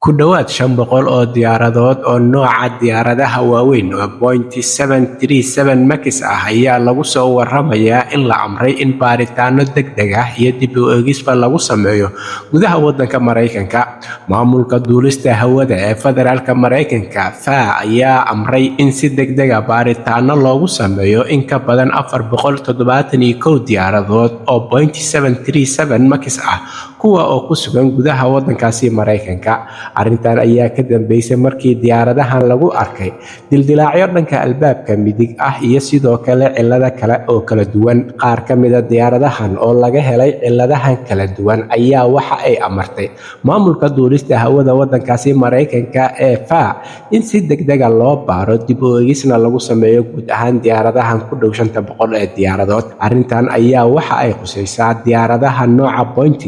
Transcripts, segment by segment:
Ku dhawaad 500 oo diyaaradood oo nooca diyaaradaha waaweyn oo Boeing 737 Max ah ayaa lagu soo waramayaa in la amray in baaritaano degdeg ah iyo dib u eegisba lagu sameeyo gudaha waddanka Mareykanka. Maamulka duulista hawada ee federaalka Mareykanka FAA ayaa amray in si degdeg ah baaritaano loogu sameeyo in ka badan 471 diyaaradood oo Boeing 737 Max ah kuwa oo ku sugan gudaha waddankaasi Mareykanka. Arrintan ayaa ka dambeysay markii diyaaradahan lagu arkay dildilaacyo dhanka albaabka midig ah iyo sidoo kale cillado kale oo kala duwan. Qaar ka mid ah diyaaradahan oo laga helay cilladahan kala duwan ayaa waxa ay amartay maamulka duulista hawada waddankaasi Mareykanka ee FAA in si degdeg ah loo baaro dib u eegisna lagu sameeyo guud ahaan diyaaradahan ku dhow 500 ee diyaaradood. Arrintan ayaa waxa ay khusaysaa diyaaradaha nooca Boeing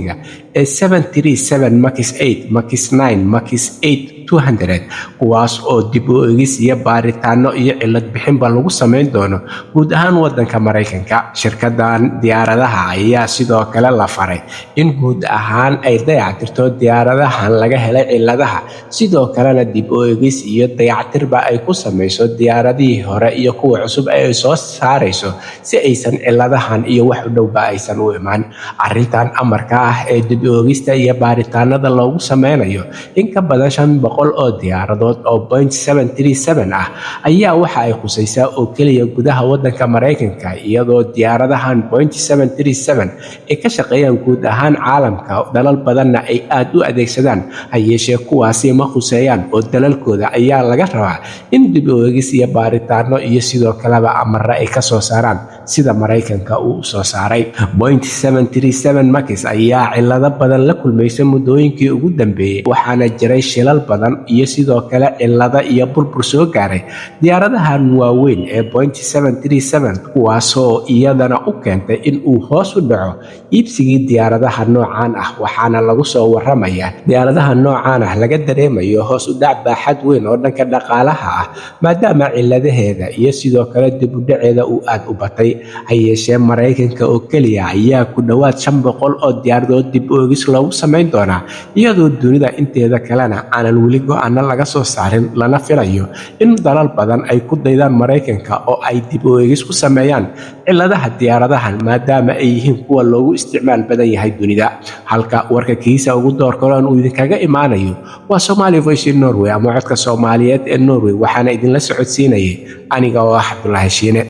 ee 737 Max 8, Max 9, Max 8 200 kuwaas oo dib u eegis iyo baaritaano iyo cillad bixinba lagu sameyn doono guud ahaan waddanka Mareykanka. Shirkaddan diyaaradaha ayaa sidoo kale la faray in guud ahaan ay dayactirto diyaaradahan laga helay cilladaha, sidoo kalena dib u eegis iyo dayactirba ay ku sameyso diyaaradihii hore iyo kuwa cusub ay soo saarayso si aysan cilladahan iyo wax u dhowba aysan u imaan. Arrintan amarka ah ee dib u eegista iyo baaritaanada loogu sameynayo in ka badan 500 oo diyaaradood oo Boeing 737 ah ayaa waxa ay khusaysaa oo keliya gudaha waddanka Mareykanka, iyadoo diyaaradahan Boeing 737 ay ka shaqeeyaan guud ahaan caalamka dalal badanna ay aad u adeegsadaan. Ha yeeshee kuwaasi ma khuseeyaan oo dalalkooda ayaa laga rabaa in dib u eegis iyo baaritaano iyo sidoo kaleba amarro ay ka soo saaraan sida Mareykanka uu soo saaray. Boeing 737 Max ayaa cillado badan la kulmaysay muddooyinkii ugu dambeeyay, waxaana jiray shilal badan iyo sidoo kale cillado iyo burbur soo gaaray diyaaradahan waaweyn ee Boeing 737 kuwaasoo iyadana u keentay in uu hoos u dhaco iibsigii diyaaradaha noocan ah. Waxaana lagu soo waramayaa diyaaradaha noocan ah laga dareemayo hoos u dhac baaxad weyn oo dhanka dhaqaalaha ah maadaama cilladaheeda iyo sidoo kale dib u dhaceeda uu aad u batay. Ha yeeshee Mareykanka oo keliya ayaa ku dhawaad 500 oo diyaaradood dib u eegis loogu sameyn doonaa, iyadoo dunida inteeda kalena aanan weli go'aano laga soo saarin, lana filayo in dalal badan ay ku daydaan Mareykanka oo ay dib u eegis ku sameeyaan cilladaha diyaaradahan maadaama ay yihiin kuwa loogu isticmaal badan yahay dunida. Halka warka kiisa ugu doorkaroon uu idinkaga imaanayo waa Somali Voice in Norway ama codka Soomaaliyeed ee Norway, waxaana idinla socodsiinayay aniga oo ah Cabdullaahi Shiine.